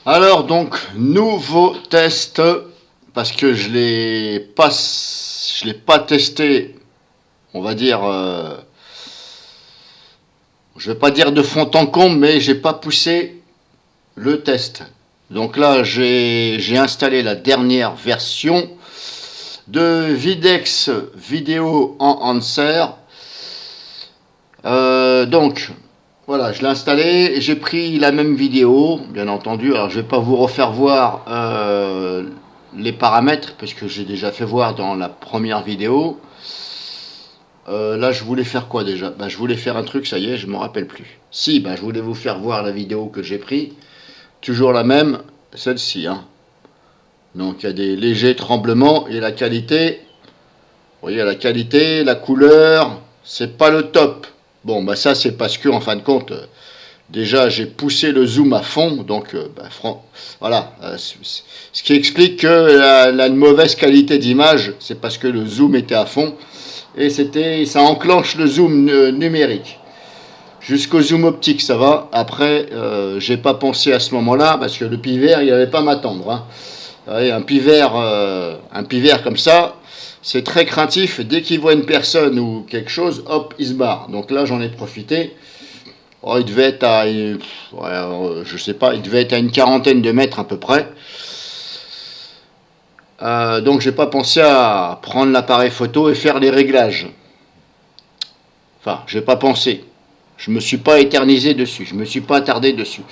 Alors donc, nouveau test, parce que je l'ai pas testé, on va dire, je vais pas dire de fond en comble, mais j'ai pas poussé le test. Donc là, j'ai installé la dernière version de Videx Vidéo Enhancer. Donc, voilà, je l'ai installé et j'ai pris la même vidéo, bien entendu. Alors, je vais pas vous refaire voir les paramètres, parce que j'ai déjà fait voir dans la première vidéo. Là, je voulais faire quoi déjà? Je voulais faire un truc, ça y est, je me rappelle plus. Si, je voulais vous faire voir la vidéo que j'ai pris. Toujours la même, celle-ci. Hein. Donc, il y a des légers tremblements et la qualité, vous voyez, la qualité, la couleur, c'est pas le top. Bon, ça, c'est parce que, en fin de compte, déjà, j'ai poussé le zoom à fond, donc voilà. Ce qui explique que la mauvaise qualité d'image, c'est parce que le zoom était à fond et ça enclenche le zoom numérique. Jusqu'au zoom optique, ça va. Après, j'ai pas pensé à ce moment-là parce que le pivert, il n'allait pas m'attendre. Hein. Ouais, un pivert comme ça, c'est très craintif. Dès qu'il voit une personne ou quelque chose, hop, il se barre. Donc là, j'en ai profité. Oh, il devait être à, je sais pas, il devait être à une quarantaine de mètres à peu près. Donc j'ai pas pensé à prendre l'appareil photo et faire les réglages. Enfin, j'ai pas pensé. Je me suis pas éternisé dessus. Je me suis pas attardé dessus.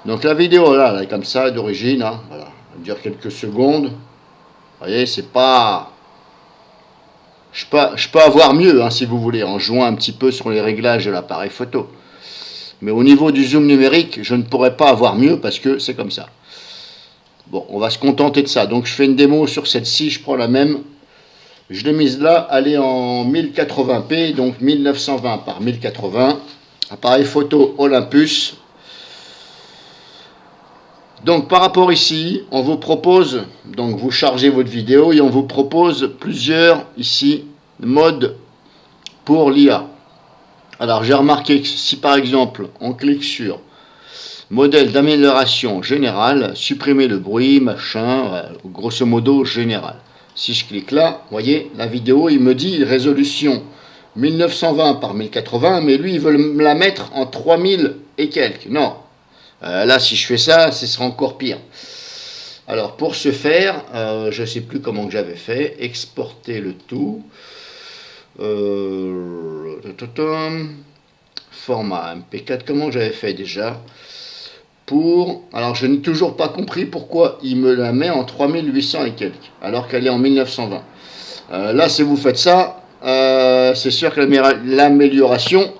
Donc la vidéo là, elle est comme ça d'origine. Hein, voilà, elle dure quelques secondes. Vous voyez, c'est pas. Je peux avoir mieux, hein, si vous voulez, en jouant un petit peu sur les réglages de l'appareil photo. Mais au niveau du zoom numérique, je ne pourrais pas avoir mieux parce que c'est comme ça. Bon, on va se contenter de ça. Donc je fais une démo sur celle-ci, je prends la même. Je l'ai mise là, elle est en 1080p, donc 1920 par 1080. Appareil photo Olympus. Donc par rapport ici, on vous propose, donc vous chargez votre vidéo et on vous propose plusieurs ici modes pour l'IA. Alors j'ai remarqué que si par exemple on clique sur modèle d'amélioration générale, supprimer le bruit, machin, grosso modo général. Si je clique là, vous voyez, la vidéo, il me dit résolution 1920 par 1080, mais lui, il veut me la mettre en 3000 et quelques. Non. Là, si je fais ça, ce sera encore pire. Alors, pour ce faire, je ne sais plus comment que j'avais fait. Exporter le tout. Format MP4, comment j'avais fait déjà alors je n'ai toujours pas compris pourquoi il me la met en 3800 et quelques, alors qu'elle est en 1920. Là, si vous faites ça, c'est sûr que l'amélioration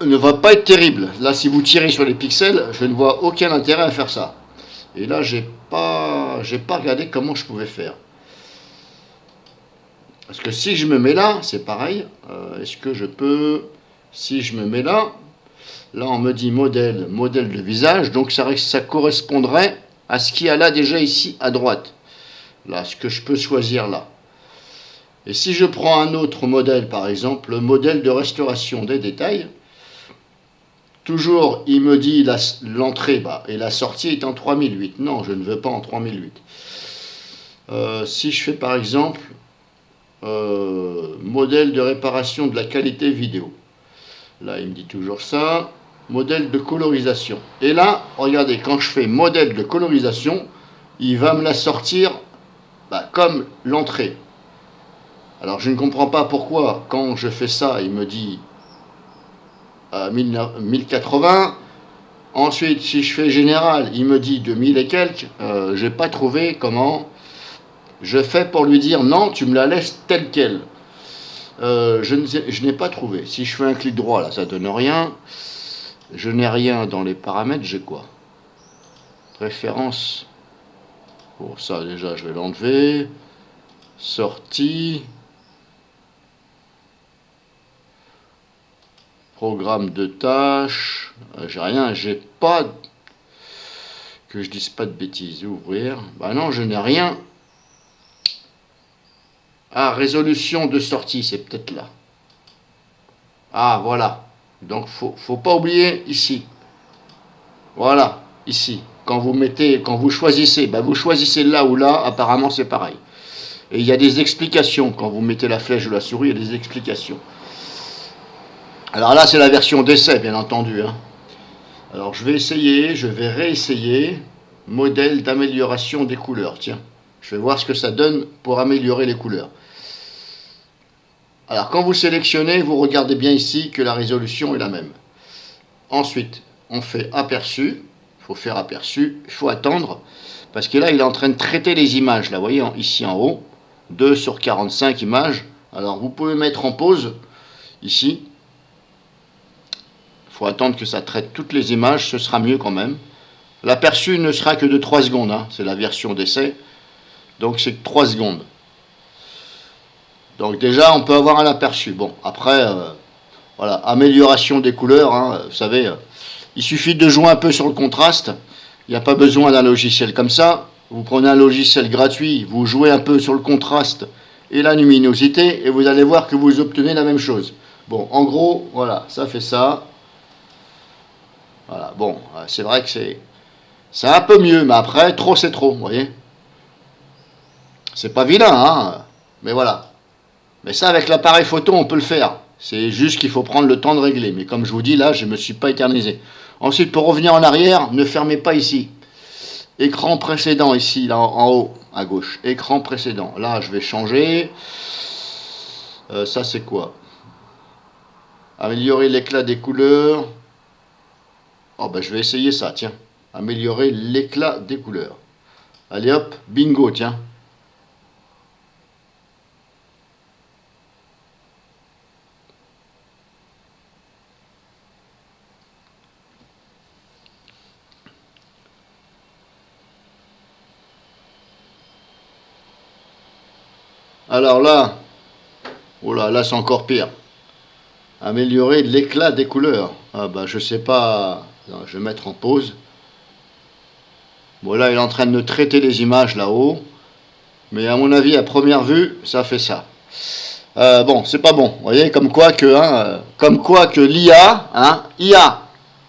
ne va pas être terrible. Là, si vous tirez sur les pixels, je ne vois aucun intérêt à faire ça. Et là, j'ai pas regardé comment je pouvais faire. Parce que si je me mets là, c'est pareil. Est-ce que je peux... Si je me mets là, on me dit modèle de visage, donc ça correspondrait à ce qu'il y a là déjà ici à droite. Là, ce que je peux choisir là. Et si je prends un autre modèle, par exemple, le modèle de restauration des détails, toujours il me dit l'entrée et la sortie est en 3008. Non, je ne veux pas en 3008. Si je fais par exemple modèle de réparation de la qualité vidéo. Là, il me dit toujours ça. Modèle de colorisation. Et là, regardez, quand je fais modèle de colorisation, il va me la sortir comme l'entrée. Alors, je ne comprends pas pourquoi, quand je fais ça, il me dit 1080. Ensuite, si je fais général, il me dit 2000 et quelques. Je n'ai pas trouvé comment je fais pour lui dire non, tu me la laisses telle qu'elle. Je n'ai pas trouvé. Si je fais un clic droit, là, ça donne rien. Je n'ai rien dans les paramètres. J'ai quoi? Préférence. Pour ça, déjà, je vais l'enlever. Sortie. Programme de tâches. J'ai rien. J'ai pas. Que je dise pas de bêtises. Ouvrir. Non, je n'ai rien. Ah, résolution de sortie, c'est peut-être là. Ah, voilà. Donc, faut pas oublier ici. Voilà, ici. Quand vous choisissez, ben vous choisissez là ou là, apparemment c'est pareil. Et il y a des explications, quand vous mettez la flèche ou la souris, il y a des explications. Alors là, c'est la version d'essai, bien entendu. Hein. Alors je vais réessayer, modèle d'amélioration des couleurs. Tiens, je vais voir ce que ça donne pour améliorer les couleurs. Alors quand vous sélectionnez, vous regardez bien ici que la résolution est la même. Ensuite, on fait aperçu. Il faut faire aperçu. Il faut attendre. Parce que là, il est en train de traiter les images. Là, vous voyez, ici en haut. 2 sur 45 images. Alors, vous pouvez mettre en pause. Ici. Il faut attendre que ça traite toutes les images. Ce sera mieux quand même. L'aperçu ne sera que de 3 secondes. Hein. C'est la version d'essai. Donc, c'est 3 secondes. Donc, déjà, on peut avoir un aperçu. Bon, après... voilà, amélioration des couleurs, hein, vous savez, il suffit de jouer un peu sur le contraste, il n'y a pas besoin d'un logiciel comme ça, vous prenez un logiciel gratuit, vous jouez un peu sur le contraste et la luminosité, et vous allez voir que vous obtenez la même chose. Bon, en gros, voilà, ça fait ça. Voilà, bon, c'est vrai que c'est un peu mieux, mais après, trop c'est trop, vous voyez. C'est pas vilain, hein, mais voilà. Mais ça, avec l'appareil photo, on peut le faire. C'est juste qu'il faut prendre le temps de régler. Mais comme je vous dis, là, je ne me suis pas éternisé. Ensuite, pour revenir en arrière, ne fermez pas ici. Écran précédent, ici, là, en haut, à gauche. Écran précédent. Là, je vais changer. Ça, c'est quoi? Améliorer l'éclat des couleurs. Oh, ben, je vais essayer ça, tiens. Améliorer l'éclat des couleurs. Allez, hop, bingo, tiens. Alors là, oh là c'est encore pire. Améliorer l'éclat des couleurs. Ah bah je sais pas. Non, je vais mettre en pause. Bon là il est en train de traiter les images là-haut. Mais à mon avis à première vue ça fait ça. Bon c'est pas bon. Vous voyez comme quoi que l'IA, hein, IA,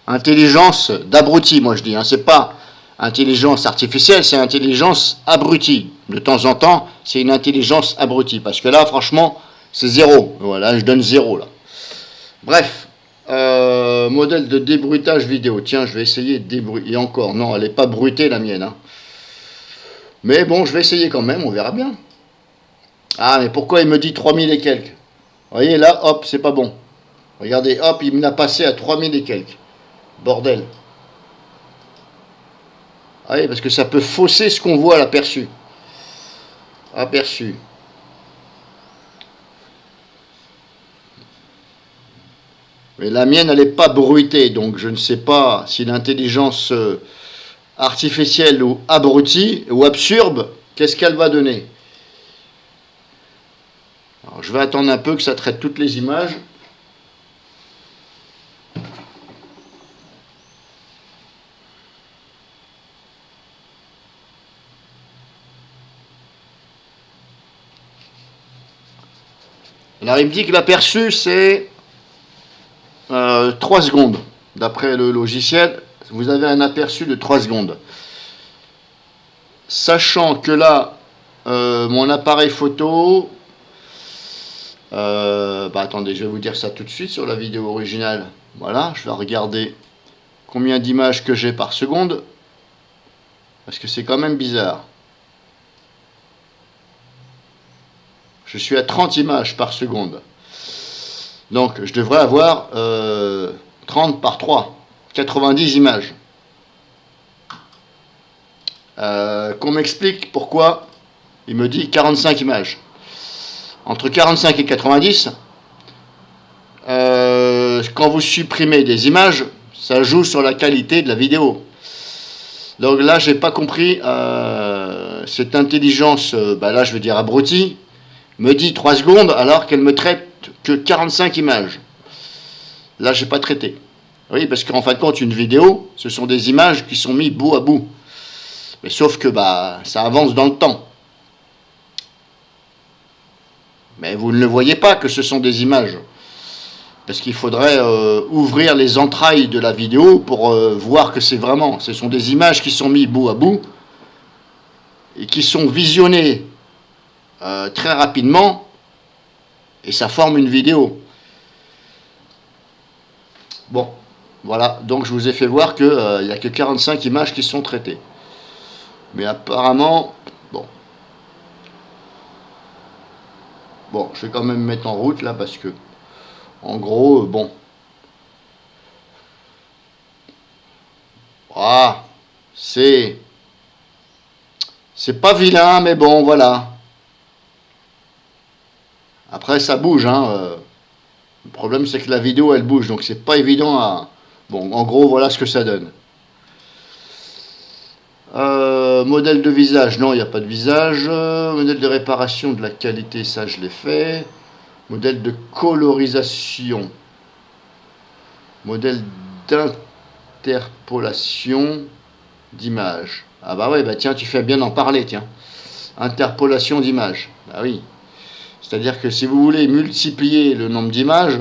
intelligence d'abruti moi je dis. Hein, c'est pas intelligence artificielle, c'est intelligence abrutie. De temps en temps c'est une intelligence abrutie. Parce que là franchement c'est zéro. Voilà je donne zéro là. Bref, modèle de débruitage vidéo. Tiens, je vais essayer de débruiter. Et encore, non, elle n'est pas bruitée la mienne. Hein. Mais bon, je vais essayer quand même, on verra bien. Ah, mais pourquoi il me dit 3000 et quelques? Vous voyez, là, hop, c'est pas bon. Regardez, hop, il me l'a passé à 3000 et quelques. Bordel. Ah oui, parce que ça peut fausser ce qu'on voit à l'aperçu. Aperçu. Mais la mienne, elle n'est pas bruitée, donc je ne sais pas si l'intelligence artificielle ou abrutie ou absurde, qu'est-ce qu'elle va donner? Alors, je vais attendre un peu que ça traite toutes les images. Alors il me dit que l'aperçu c'est 3 secondes. D'après le logiciel, vous avez un aperçu de 3 secondes. Sachant que là, mon appareil photo... attendez, je vais vous dire ça tout de suite sur la vidéo originale. Voilà, je vais regarder combien d'images que j'ai par seconde. Parce que c'est quand même bizarre. Je suis à 30 images par seconde. Donc je devrais avoir 30 par 3, 90 images. Qu'on m'explique pourquoi il me dit 45 images. Entre 45 et 90, quand vous supprimez des images, ça joue sur la qualité de la vidéo. Donc là, j'ai pas compris cette intelligence, là je veux dire abrutie, me dit 3 secondes alors qu'elle me traite que 45 images. Là, j'ai pas traité. Oui, parce qu'en fin de compte, une vidéo, ce sont des images qui sont mises bout à bout. Mais sauf que ça avance dans le temps. Mais vous ne le voyez pas que ce sont des images. Parce qu'il faudrait ouvrir les entrailles de la vidéo pour voir que c'est vraiment. Ce sont des images qui sont mises bout à bout et qui sont visionnées très rapidement et ça forme une vidéo. Bon, voilà. Donc je vous ai fait voir qu'il n'y a que 45 images qui sont traitées. Mais apparemment, bon. Bon, je vais quand même mettre en route là parce que, en gros, bon. Ah, c'est pas vilain, mais bon, voilà. Après, ça bouge, hein. Le problème, c'est que la vidéo, elle bouge, donc c'est pas évident à... Bon, en gros, voilà ce que ça donne. Modèle de visage, non, il n'y a pas de visage. Modèle de réparation, de la qualité, ça, je l'ai fait. Modèle de colorisation. Modèle d'interpolation d'image. Ah bah ouais, bah tiens, tu fais bien d'en parler, tiens. Interpolation d'image. Ah oui. C'est-à-dire que si vous voulez multiplier le nombre d'images,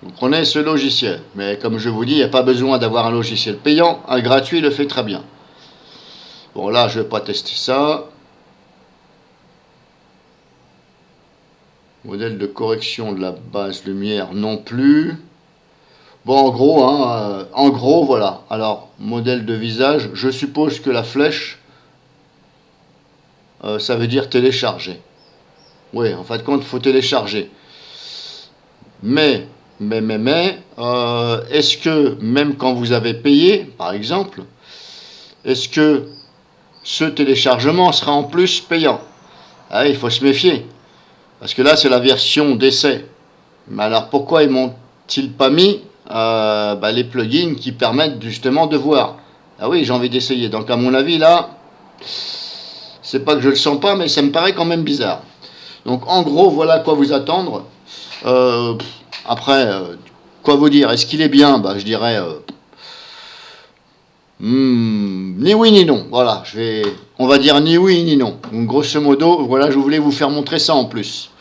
vous prenez ce logiciel. Mais comme je vous dis, il n'y a pas besoin d'avoir un logiciel payant. Un gratuit le fait très bien. Bon, là, je ne vais pas tester ça. Modèle de correction de la base lumière non plus. Bon, en gros, voilà. Alors, modèle de visage, je suppose que la flèche, ça veut dire télécharger. Oui, en fin de compte, il faut télécharger. Mais, est-ce que, même quand vous avez payé, par exemple, est-ce que ce téléchargement sera en plus payant? Ah, il faut se méfier. Parce que là, c'est la version d'essai. Mais alors, pourquoi ils m'ont-ils pas mis les plugins qui permettent justement de voir? Ah oui, j'ai envie d'essayer. Donc, à mon avis, là, c'est pas que je le sens pas, mais ça me paraît quand même bizarre. Donc, en gros, voilà à quoi vous attendre. Après, quoi vous dire? Est-ce qu'il est bien? Je dirais ni oui ni non. Voilà, on va dire ni oui ni non. Donc, grosso modo, voilà, je voulais vous faire montrer ça en plus.